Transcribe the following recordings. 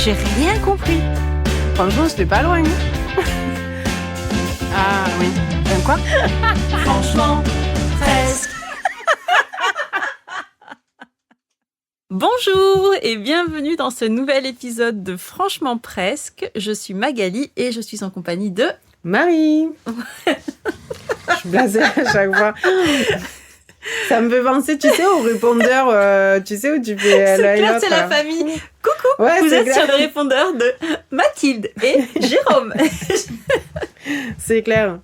J'ai rien compris. Franchement, c'était pas loin. Ah oui. Quoi? Franchement, presque. Bonjour et bienvenue dans ce nouvel épisode de Franchement presque. Je suis Magali et je suis en compagnie de... Marie. Je suis blasée à chaque fois. Ça me fait penser, tu sais, au répondeur, tu sais, où tu fais... C'est clair, c'est la famille. Coucou, ouais, vous êtes clair. sur le répondeur de Mathilde et Jérôme. C'est clair.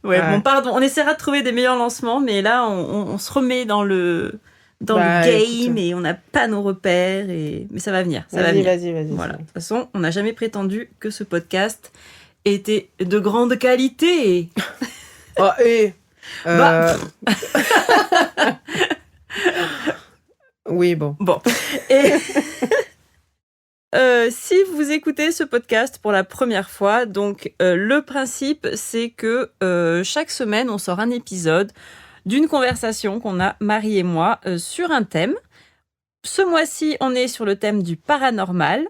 Ouais, bon, pardon, on essaiera de trouver des meilleurs lancements, mais là, on se remet dans le game écoute. Et on n'a pas nos repères, mais ça va venir. Vas-y. Voilà. De toute façon, on n'a jamais prétendu que ce podcast était de grande qualité. Oh, et... Oui, bon. Et si vous écoutez ce podcast pour la première fois, donc le principe, c'est que chaque semaine, on sort un épisode d'une conversation qu'on a, Marie et moi, sur un thème. Ce mois-ci, on est sur le thème du paranormal.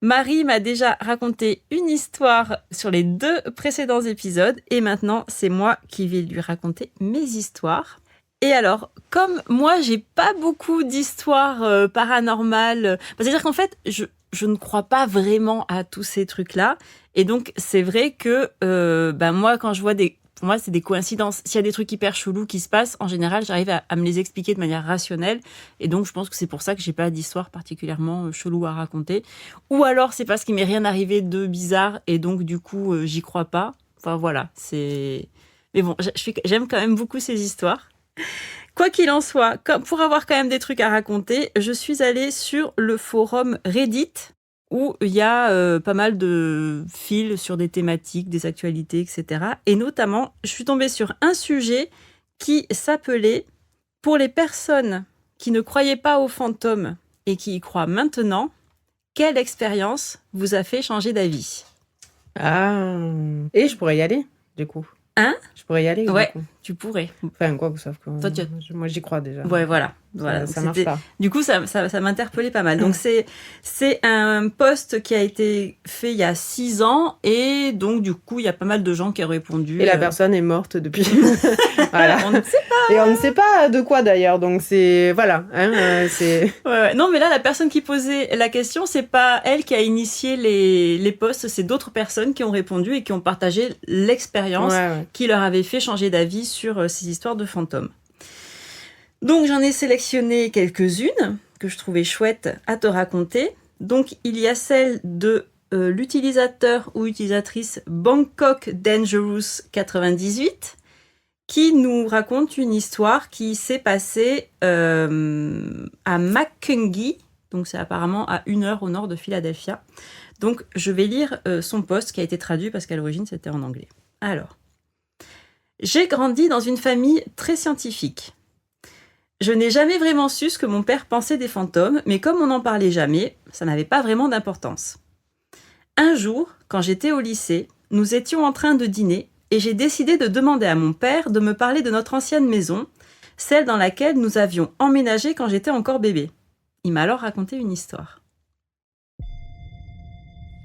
Marie m'a déjà raconté une histoire sur les 2 précédents épisodes et maintenant, c'est moi qui vais lui raconter mes histoires. Et alors, comme moi, j'ai pas beaucoup d'histoires paranormales, c'est-à-dire qu'en fait, je ne crois pas vraiment à tous ces trucs-là. Et donc, c'est vrai que moi, quand je vois pour moi, c'est des coïncidences. S'il y a des trucs hyper chelous qui se passent, en général, j'arrive à me les expliquer de manière rationnelle. Et donc, je pense que c'est pour ça que j'ai pas d'histoire particulièrement chelou à raconter. Ou alors, c'est parce qu'il m'est rien arrivé de bizarre et donc, du coup, j'y crois pas. Enfin, voilà. Mais bon, j'aime quand même beaucoup ces histoires. Quoi qu'il en soit, pour avoir quand même des trucs à raconter, je suis allée sur le forum Reddit où il y a pas mal de fils sur des thématiques, des actualités, etc. Et notamment, je suis tombée sur un sujet qui s'appelait « Pour les personnes qui ne croyaient pas aux fantômes et qui y croient maintenant, quelle expérience vous a fait changer d'avis ?» Ah. Et je pourrais y aller, du coup. Hein? Je pourrais y aller, ouais, du coup. Tu pourrais. Enfin, quoi, sauf que... Toi, moi, j'y crois déjà. Ouais, voilà. Ça marche pas. Du coup, ça m'interpellait pas mal. Donc, c'est un post qui a été fait il y a 6 ans. Et donc, du coup, il y a pas mal de gens qui ont répondu. Et la personne est morte depuis. Voilà. On ne sait pas. Et on ne sait pas de quoi, d'ailleurs. Donc, c'est... Voilà. C'est... Ouais. Non, mais là, la personne qui posait la question, c'est pas elle qui a initié les posts. C'est d'autres personnes qui ont répondu et qui ont partagé l'expérience qui leur avait fait changer d'avis sur ces histoires de fantômes. Donc, j'en ai sélectionné quelques-unes que je trouvais chouettes à te raconter. Donc, il y a celle de l'utilisateur ou utilisatrice Bangkok Dangerous 98 qui nous raconte une histoire qui s'est passée à Macungie. Donc, c'est apparemment à 1 heure au nord de Philadelphia. Donc, je vais lire son post qui a été traduit parce qu'à l'origine, c'était en anglais. Alors, j'ai grandi dans une famille très scientifique. Je n'ai jamais vraiment su ce que mon père pensait des fantômes, mais comme on n'en parlait jamais, ça n'avait pas vraiment d'importance. Un jour, quand j'étais au lycée, nous étions en train de dîner et j'ai décidé de demander à mon père de me parler de notre ancienne maison, celle dans laquelle nous avions emménagé quand j'étais encore bébé. Il m'a alors raconté une histoire.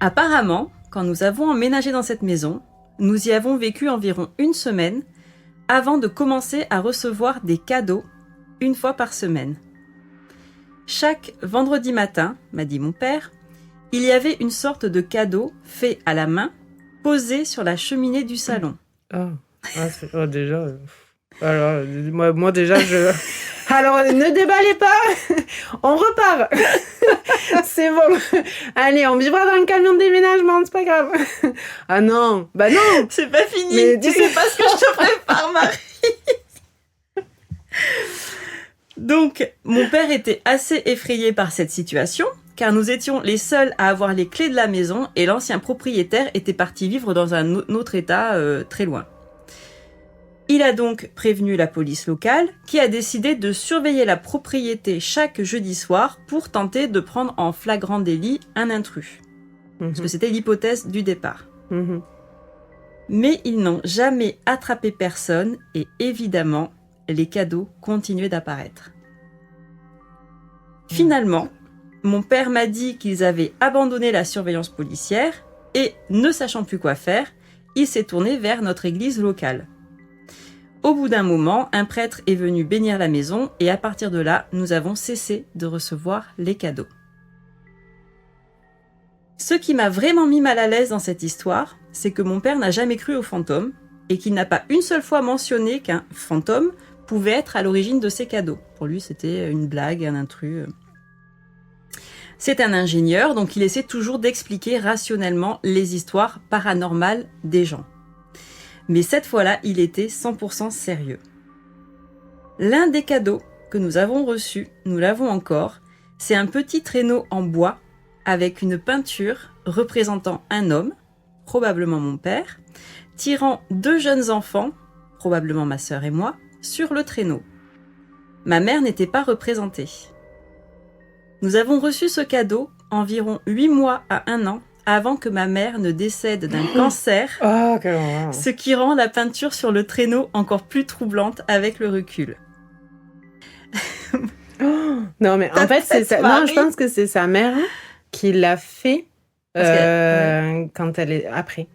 Apparemment, quand nous avons emménagé dans cette maison, nous y avons vécu environ 1 semaine avant de commencer à recevoir des cadeaux 1 fois par semaine. Chaque vendredi matin, m'a dit mon père, il y avait une sorte de cadeau fait à la main, posé sur la cheminée du salon. Déjà... Alors, moi déjà, Alors, ne déballez pas. On repart. C'est bon. Allez, on vivra dans le camion de déménagement, c'est pas grave. Ah non, bah non. C'est pas fini. Mais tu sais pas ce que je te prépare, Marie. Donc, mon père était assez effrayé par cette situation, car nous étions les seuls à avoir les clés de la maison et l'ancien propriétaire était parti vivre dans un autre état très loin. Il a donc prévenu la police locale, qui a décidé de surveiller la propriété chaque jeudi soir pour tenter de prendre en flagrant délit un intrus. Parce que c'était l'hypothèse du départ. Mais ils n'ont jamais attrapé personne et évidemment, les cadeaux continuaient d'apparaître. Finalement, mon père m'a dit qu'ils avaient abandonné la surveillance policière et, ne sachant plus quoi faire, il s'est tourné vers notre église locale. Au bout d'un moment, un prêtre est venu bénir la maison et à partir de là, nous avons cessé de recevoir les cadeaux. Ce qui m'a vraiment mis mal à l'aise dans cette histoire, c'est que mon père n'a jamais cru aux fantômes et qu'il n'a pas une seule fois mentionné qu'un fantôme pouvait être à l'origine de ces cadeaux. Pour lui, c'était une blague, un intrus. C'est un ingénieur, donc il essaie toujours d'expliquer rationnellement les histoires paranormales des gens. Mais cette fois-là, il était 100% sérieux. L'un des cadeaux que nous avons reçus, nous l'avons encore, c'est un petit traîneau en bois avec une peinture représentant un homme, probablement mon père, tirant 2 jeunes enfants, probablement ma sœur et moi, sur le traîneau. Ma mère n'était pas représentée. Nous avons reçu ce cadeau environ 8 mois à 1 an avant que ma mère ne décède d'un cancer, ce qui rend la peinture sur le traîneau encore plus troublante avec le recul. Non, mais en fait, c'est ça. Non, je pense que c'est sa mère qui l'a fait quand elle est après.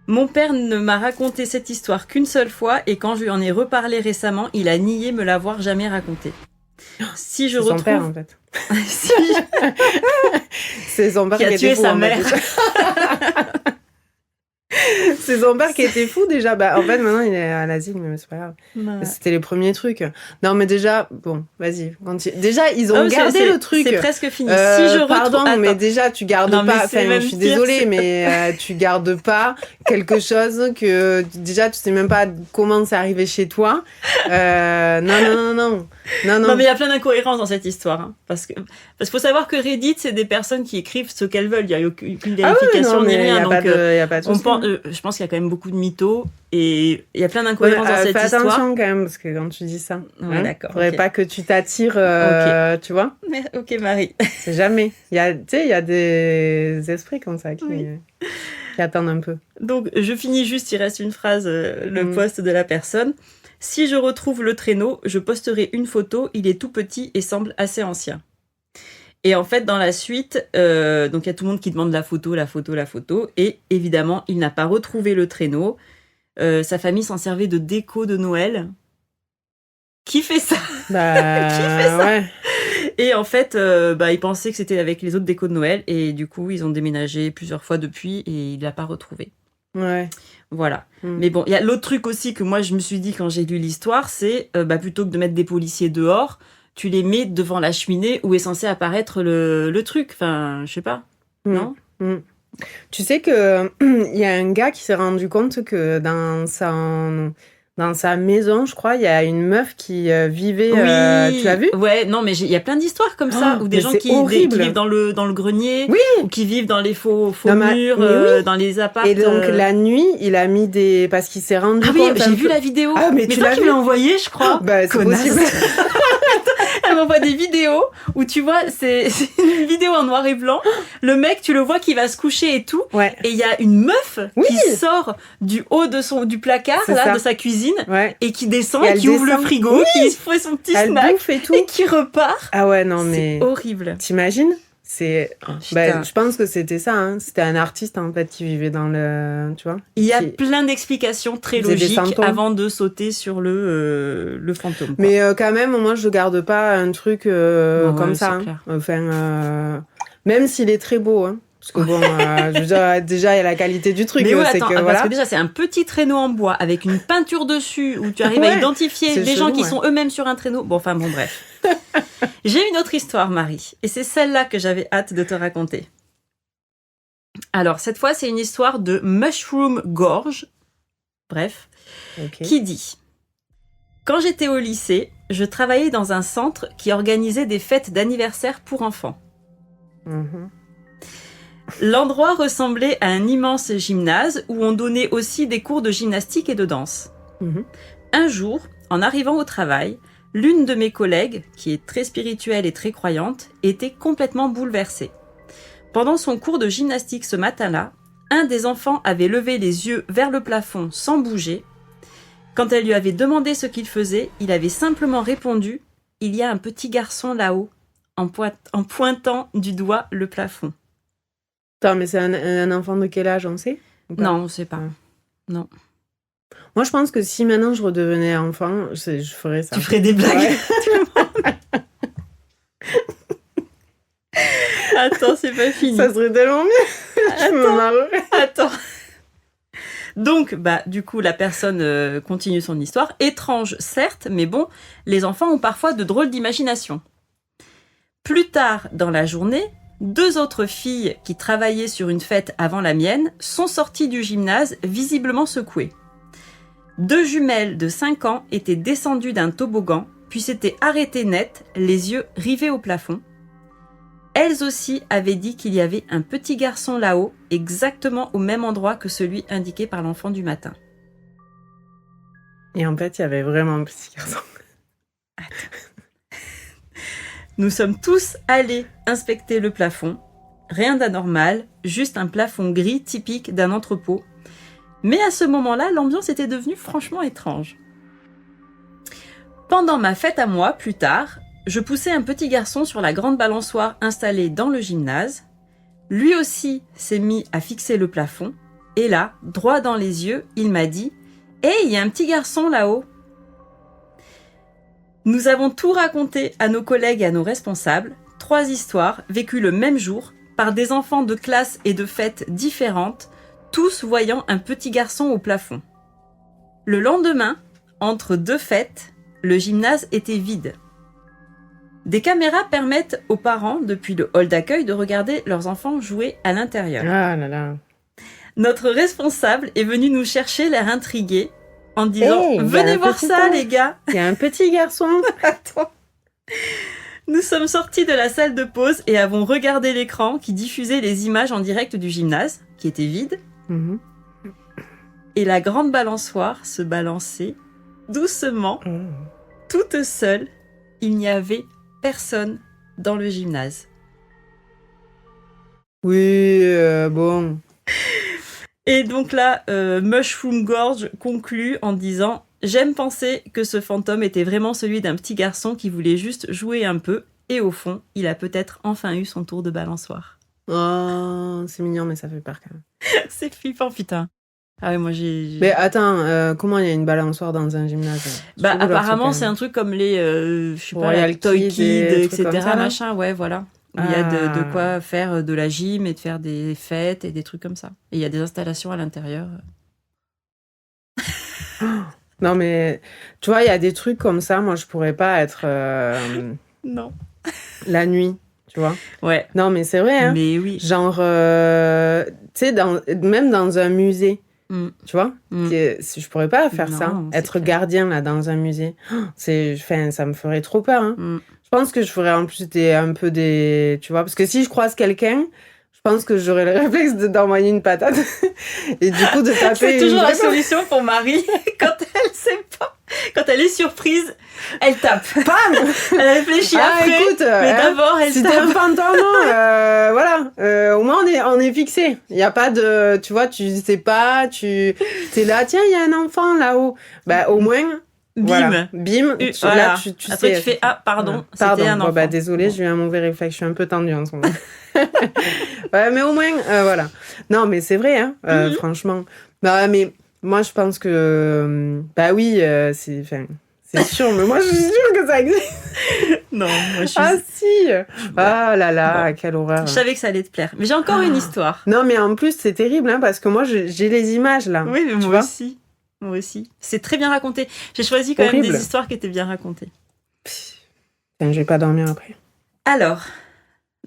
Mon père ne m'a raconté cette histoire qu'une seule fois et quand je lui en ai reparlé récemment, il a nié me l'avoir jamais racontée. Si je retrouve... son père, en fait. Si c'est son père qui a tué sa mère. C'est son père qui était fou déjà. Bah, en fait, maintenant, il est à l'asile, mais c'est pas grave. Ouais. C'était les premiers trucs. Non, mais déjà, bon, vas-y. Déjà, ils ont gardé le truc. C'est presque fini. Si je retrouve... Pardon, mais déjà, tu gardes pas... Enfin, je suis désolée, mais tu gardes pas quelque chose que... Déjà, tu sais même pas comment c'est arrivé chez toi. Non, mais il y a plein d'incohérences dans cette histoire. Hein, parce qu'il faut savoir que Reddit, c'est des personnes qui écrivent ce qu'elles veulent. Il n'y a aucune vérification ni rien. Donc, y a pas de souci. Je pense qu'il y a quand même beaucoup de mythos et il y a plein d'incohérences dans cette histoire. Fais attention quand même, parce que quand tu dis ça, d'accord. Faudrait pas que tu t'attires, tu vois. Ok, Marie. C'est jamais. Il y a des esprits comme ça qui attendent un peu. Donc, je finis juste, il reste une phrase, le post de la personne. Si je retrouve le traîneau, je posterai une photo. Il est tout petit et semble assez ancien. Et en fait, dans la suite, donc il y a tout le monde qui demande la photo. Et évidemment, il n'a pas retrouvé le traîneau. Sa famille s'en servait de déco de Noël. Qui fait ça? Qui fait ça? Ouais. Et en fait, il pensait que c'était avec les autres décos de Noël. Et du coup, ils ont déménagé plusieurs fois depuis et il ne l'a pas retrouvé. Ouais. Voilà. Mais bon, il y a l'autre truc aussi que moi, je me suis dit quand j'ai lu l'histoire, c'est plutôt que de mettre des policiers dehors, tu les mets devant la cheminée où est censé apparaître le truc. Enfin, je sais pas. Non? Tu sais que il y a un gars qui s'est rendu compte que dans sa maison, je crois, il y a une meuf qui vivait... Oui. Tu l'as vu? Ouais, non, mais il y a plein d'histoires comme ça, où des gens qui vivent dans le grenier, ou qui vivent dans les faux murs, dans les apparts. Et donc, la nuit, il a mis des... Parce qu'il s'est rendu compte... Ah oui, j'ai vu la vidéo. Ah, mais tu toi qui me l'as envoyé, je crois. Bah, c'est possible. Elle m'envoie des vidéos où tu vois, c'est une vidéo en noir et blanc. Le mec, tu le vois qui va se coucher et tout. Ouais. Et il y a une meuf qui sort du haut du placard, de sa cuisine, et qui descend, et qui ouvre le frigo, qui fait son petit snack, et qui repart. Ah ouais, non, mais... C'est horrible. T'imagines? Je pense que c'était ça, hein. C'était un artiste en fait qui vivait dans le, tu vois. Il y a plein d'explications très logiques avant de sauter sur le fantôme. Quoi. Mais quand même, moi je garde pas un truc comme ça. Hein. Enfin, même s'il est très beau, hein. Parce que bon, je veux dire, déjà il y a la qualité du truc. Mais ouais, parce que déjà c'est un petit traîneau en bois avec une peinture dessus où tu arrives à identifier les gens qui sont eux-mêmes sur un traîneau. Bon, enfin bon, bref. J'ai une autre histoire, Marie, et c'est celle-là que j'avais hâte de te raconter. Alors, cette fois, c'est une histoire de Mushroom Gorge, qui dit « Quand j'étais au lycée, je travaillais dans un centre qui organisait des fêtes d'anniversaire pour enfants. L'endroit ressemblait à un immense gymnase où on donnait aussi des cours de gymnastique et de danse. Un jour, en arrivant au travail, l'une de mes collègues, qui est très spirituelle et très croyante, était complètement bouleversée. Pendant son cours de gymnastique ce matin-là, un des enfants avait levé les yeux vers le plafond sans bouger. Quand elle lui avait demandé ce qu'il faisait, il avait simplement répondu « Il y a un petit garçon là-haut, en pointant du doigt le plafond. Attends, mais c'est un enfant de quel âge, on sait? Non, on ne sait pas. Non. Moi, je pense que si maintenant je redevenais enfant, je ferais ça. Tu ferais des blagues. Ouais. Attends, c'est pas fini. Ça serait tellement mieux. Je me marrerais. Attends. Donc, du coup, la personne continue son histoire. Étrange, certes, mais bon, les enfants ont parfois de drôles d'imagination. Plus tard dans la journée, 2 autres filles qui travaillaient sur une fête avant la mienne sont sorties du gymnase visiblement secouées. 2 jumelles de 5 ans étaient descendues d'un toboggan, puis s'étaient arrêtées net, les yeux rivés au plafond. Elles aussi avaient dit qu'il y avait un petit garçon là-haut, exactement au même endroit que celui indiqué par l'enfant du matin. Et en fait, il y avait vraiment un petit garçon. Attends. Nous sommes tous allés inspecter le plafond. Rien d'anormal, juste un plafond gris typique d'un entrepôt. Mais à ce moment-là, l'ambiance était devenue franchement étrange. Pendant ma fête à moi, plus tard, je poussais un petit garçon sur la grande balançoire installée dans le gymnase. Lui aussi s'est mis à fixer le plafond. Et là, droit dans les yeux, il m'a dit « Hey, il y a un petit garçon là-haut !» Nous avons tout raconté à nos collègues et à nos responsables. 3 histoires vécues le même jour par des enfants de classes et de fêtes différentes, tous voyant un petit garçon au plafond. Le lendemain, entre 2 fêtes, le gymnase était vide. Des caméras permettent aux parents, depuis le hall d'accueil, de regarder leurs enfants jouer à l'intérieur. Ah là là. Notre responsable est venu nous chercher, l'air intrigué, en disant « Venez voir ça, les gars !» Il y a un petit garçon. Attends. Nous sommes sortis de la salle de pause et avons regardé l'écran qui diffusait les images en direct du gymnase, qui était vide. Mhm. Et la grande balançoire se balançait doucement, toute seule. Il n'y avait personne dans le gymnase. Oui, bon. Et donc là, Mushroom Gorge conclut en disant « J'aime penser que ce fantôme était vraiment celui d'un petit garçon qui voulait juste jouer un peu, et au fond, il a peut-être enfin eu son tour de balançoire. » Oh, c'est mignon, mais ça fait peur quand même. C'est flippant, putain. Ah ouais, moi j'ai... Mais attends, comment il y a une balançoire dans un gymnase? Apparemment, c'est un truc comme les, je sais pas, Royal la Toy Kids Kid, et trucs etc. comme ça, là. Machin, ouais, voilà. Où il y a de quoi faire de la gym et de faire des fêtes et des trucs comme ça. Et il y a des installations à l'intérieur. Non, mais tu vois, il y a des trucs comme ça. Moi, je pourrais pas être Non. la nuit, tu vois. Ouais. Non, mais c'est vrai, hein. Mais oui. Genre, tu sais, même dans un musée, tu vois, je pourrais pas faire ça. Être gardien, là, dans un musée. Ça me ferait trop peur, hein. Je pense que je ferais en plus tu vois, parce que si je croise quelqu'un, je pense que j'aurais le réflexe d'envoyer une patate et du coup de taper. C'est toujours la solution pour Marie quand elle sait pas, quand elle est surprise, elle tape. Bam. Elle réfléchit après. Écoute, mais d'abord elle tape. Si t'es un fantôme, voilà. Au moins on est fixé. Il y a pas de, tu vois, tu sais pas, t'es là, tiens, il y a un enfant là-haut. Bah au moins. Bim. Voilà. Bim. Voilà. Là, tu après, sais. tu fais pardon. C'était un enfant. Désolée, j'ai eu un mauvais réflexe. Je suis un peu tendue en ce moment. Ouais, mais au moins, voilà. Non, mais c'est vrai, hein, franchement. Bah, mais moi, je pense que... oui, c'est sûr. Mais moi, je suis sûre que ça existe. Non, moi, je suis... Ah, si. Ah là là, quelle horreur. Je savais que ça allait te plaire. Mais j'ai encore une histoire. Non, mais en plus, c'est terrible, hein, parce que moi, j'ai les images, là. Oui, mais moi aussi. Moi aussi. C'est très bien raconté. J'ai choisi quand même des histoires qui étaient bien racontées. Je vais pas dormir après. Alors,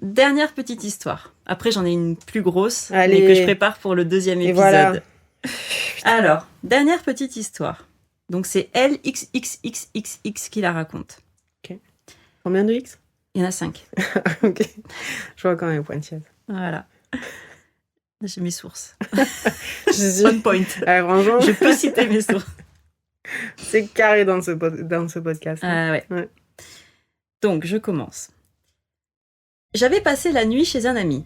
dernière petite histoire. Après, j'en ai une plus grosse, Allez. mais que je prépare pour le 2e épisode. Voilà. Alors, dernière petite histoire. Donc, c'est LXXXXX qui la raconte. Ok. Combien de X? Il y en a 5. Ok. Je vois quand même pointilleuse. Voilà. J'ai mes sources. On point. Franchement, je peux citer mes sources. C'est carré dans ce podcast. Ouais. Donc, je commence. J'avais passé la nuit chez un ami.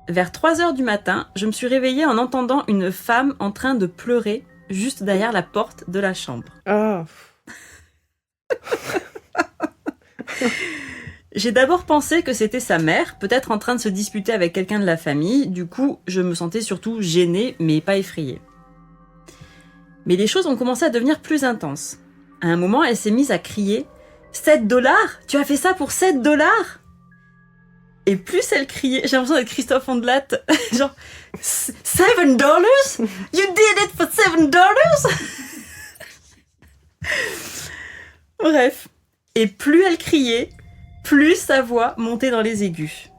Vers 3h du matin, je me suis réveillée en entendant une femme en train de pleurer juste derrière la porte de la chambre. Oh. J'ai d'abord pensé que c'était sa mère, peut-être en train de se disputer avec quelqu'un de la famille. Du coup, je me sentais surtout gênée, mais pas effrayée. Mais les choses ont commencé à devenir plus intenses. À un moment, elle s'est mise à crier « 7 $? Tu as fait ça pour 7 $? » Et plus elle criait, j'ai l'impression d'être Christophe Ondelat, genre « 7 $? You did it for 7 $? » Bref. Et plus elle criait, plus sa voix montait dans les aigus.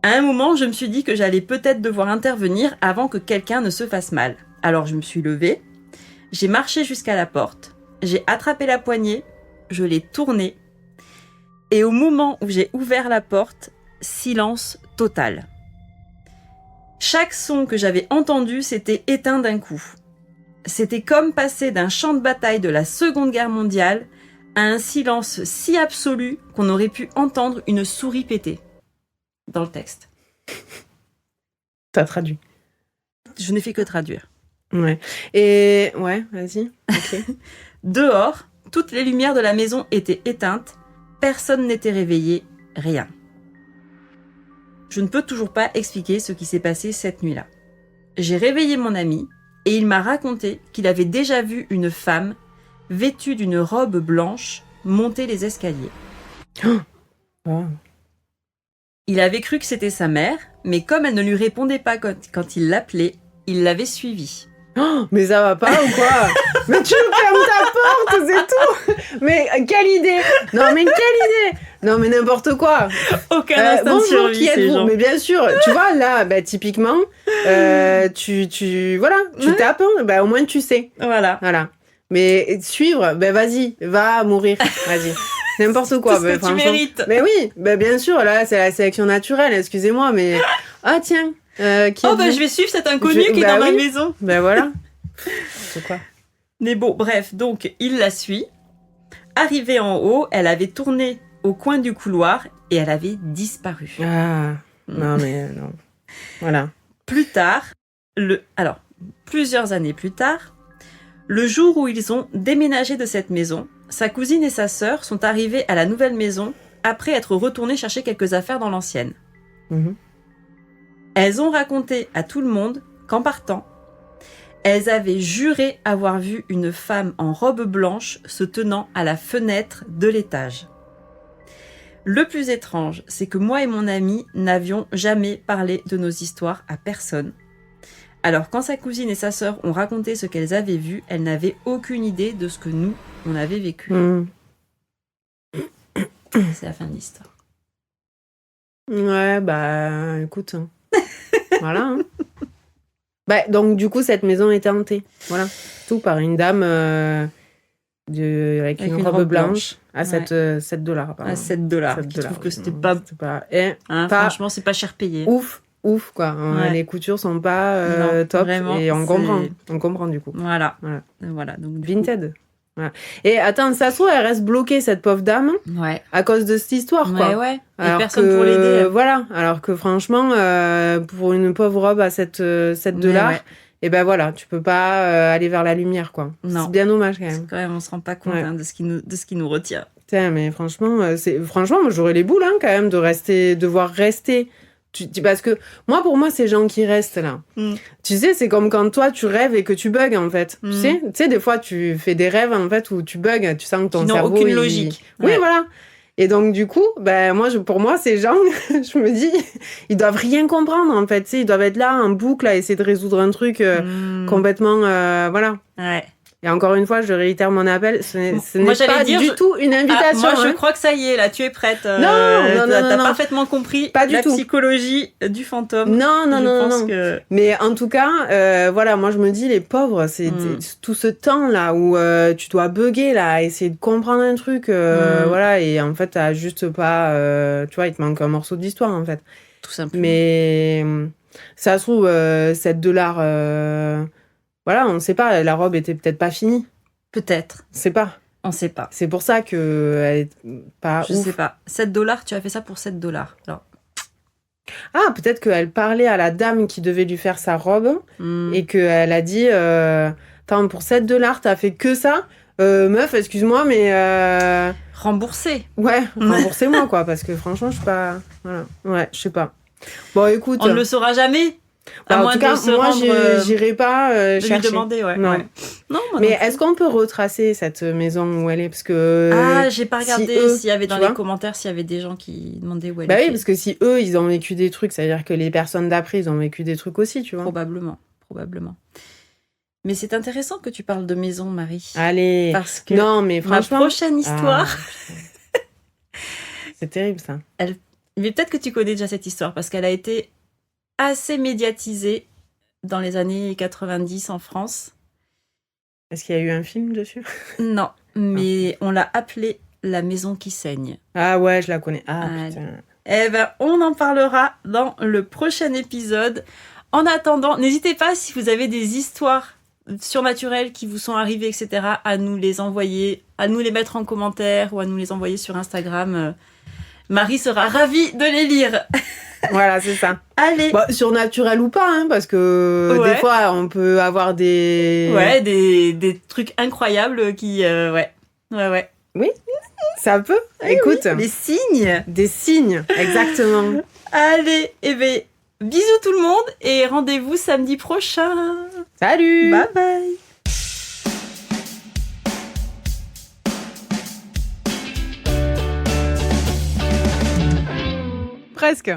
À un moment, je me suis dit que j'allais peut-être devoir intervenir avant que quelqu'un ne se fasse mal. Alors je me suis levée, j'ai marché jusqu'à la porte, j'ai attrapé la poignée, je l'ai tournée, et au moment où j'ai ouvert la porte, silence total. Chaque son que j'avais entendu s'était éteint d'un coup. C'était comme passer d'un champ de bataille de la Seconde Guerre mondiale à un silence si absolu qu'on aurait pu entendre une souris péter. Dans le texte. T'as traduit. Je n'ai fait que traduire. Ouais. Et ouais, vas-y. Ok. Dehors, toutes les lumières de la maison étaient éteintes, personne n'était réveillé, rien. Je ne peux toujours pas expliquer ce qui s'est passé cette nuit-là. J'ai réveillé mon ami et il m'a raconté qu'il avait déjà vu une femme vêtue d'une robe blanche monter les escaliers. Oh. Il avait cru que c'était sa mère, mais comme elle ne lui répondait pas quand il l'appelait, il l'avait suivie. Oh, mais ça va pas ou quoi? Mais tu fermes ta porte, c'est tout. Mais quelle idée. Non mais quelle idée. Non mais n'importe quoi. Aucun instinct de survie, qui ces êtes-vous? gens. Mais bien sûr, tu vois là, bah, typiquement, tu voilà, tu Ouais. tapes, hein, bah, au moins tu sais. Voilà. Voilà. Mais suivre, ben vas-y, va mourir, vas-y. N'importe quoi. Tout ce que tu franchement. mérites. Mais oui, ben bien sûr, là c'est la sélection naturelle, excusez-moi, mais... Ah tiens, qui je vais suivre cet inconnu qui est dans ma maison. Ben voilà. C'est quoi? Mais bon, bref, donc il la suit. Arrivée en haut, elle avait tourné au coin du couloir et elle avait disparu. Ah, non mais non. Voilà. Plus tard, plusieurs années plus tard, le jour où ils ont déménagé de cette maison, sa cousine et sa sœur sont arrivées à la nouvelle maison après être retournées chercher quelques affaires dans l'ancienne. Mhm. Elles ont raconté à tout le monde qu'en partant, elles avaient juré avoir vu une femme en robe blanche se tenant à la fenêtre de l'étage. Le plus étrange, c'est que moi et mon ami n'avions jamais parlé de nos histoires à personne. Alors quand sa cousine et sa sœur ont raconté ce qu'elles avaient vu, elles n'avaient aucune idée de ce que nous, on avait vécu. Mhm. C'est la fin de l'histoire. Ouais, bah écoute. Hein. Voilà. Hein. Bah, donc du coup, cette maison était hantée. Voilà. Tout par une dame avec une robe blanche à 7 $. À 7 $. Je trouve que c'était pas... pas franchement, c'est pas cher payé. Ouf quoi. Ouais. Les coutures sont pas Non, top vraiment, et on c'est- comprend du coup. Voilà. Voilà. Donc, du coup- Vinted. Voilà. Et attends, ça se trouve, elle reste bloquée cette pauvre dame Ouais. à cause de cette histoire quoi. Ouais. Et Alors personne que, pour l'aider. Voilà. Alors que franchement, pour une pauvre robe à 7 $, Ouais. et ben voilà, tu peux pas aller vers la lumière quoi. Non. C'est bien dommage quand même. Quand même, on se rend pas compte Ouais. de ce qui nous retient. Putain, mais franchement, moi j'aurais les boules hein, quand même devoir rester. Parce que pour moi, ces gens qui restent là, tu sais, c'est comme quand toi tu rêves et que tu bugs en fait. Tu sais, des fois tu fais des rêves en fait où tu bugs, tu sens que ton Qui n'ont cerveau. aucune logique. Oui, Ouais. voilà. Et donc du coup, pour moi, ces gens, je me dis, ils doivent rien comprendre en fait. Tu sais, ils doivent être là en boucle à essayer de résoudre un truc complètement, voilà. Ouais. Et encore une fois, je réitère mon appel. Ce n'est Moi, j'allais pas dire, du tout une invitation. Moi, je hein. crois que ça y est, là, tu es prête. Non, t'as non. parfaitement compris Pas du la tout. psychologie du fantôme. Non. Je pense que... Mais en tout cas, voilà, moi je me dis, les pauvres, c'est tout ce temps-là où tu dois bugger, là, essayer de comprendre un truc, voilà, et en fait, t'as juste pas, tu vois, il te manque un morceau d'histoire, en fait. Tout simplement. Mais ça se trouve, 7 $, voilà, on sait pas, la robe était peut-être pas finie. Peut-être. On sait pas. On sait pas. C'est pour ça que elle est pas Je ouf. sais pas. 7 $, tu as fait ça pour 7 $. Alors, Ah, peut-être qu'elle parlait à la dame qui devait lui faire sa robe et qu'elle a dit attends, pour 7 $, t'as fait que ça Meuf, excuse-moi, mais Remboursé. ouais, remboursez-moi quoi, parce que franchement, je suis pas, voilà, ouais, je sais pas. Bon, écoute, On ne le saura jamais. À en moins tout cas, de se moi, rendre, j'irai pas de lui chercher. demander, ouais. Non. Ouais. Non, moi Mais non plus. est-ce qu'on peut retracer cette maison où elle est, parce que Ah, j'ai pas regardé eux, s'il y avait dans tu les vois commentaires s'il y avait des gens qui demandaient où elle Bah oui, était. parce que si eux, ils ont vécu des trucs, ça veut dire que les personnes d'après, ils ont vécu des trucs aussi, tu vois. Probablement. Mais c'est intéressant que tu parles de maison, Marie. Allez. Parce que Non, mais ma franchement. prochaine histoire, Ah, c'est terrible ça. mais peut-être que tu connais déjà cette histoire, parce qu'elle a été assez médiatisée dans les années 90 en France. Est-ce qu'il y a eu un film dessus? Non, mais on l'a appelée La maison qui saigne. Ah ouais, je la connais. Ah Ah, putain. Eh ben, on en parlera dans le prochain épisode. En attendant, n'hésitez pas si vous avez des histoires surnaturelles qui vous sont arrivées, etc., à nous les envoyer, à nous les mettre en commentaire ou à nous les envoyer sur Instagram. Marie sera ravie de les lire. Voilà, c'est ça. Allez. Bon, surnaturel ou pas, hein, parce que Ouais. des fois, on peut avoir des... Ouais, des trucs incroyables qui... Ouais. Ça peut. Écoute, Les signes. des signes, exactement. Allez, eh ben, bisous tout le monde et rendez-vous samedi prochain. Salut. Bye bye. Presque.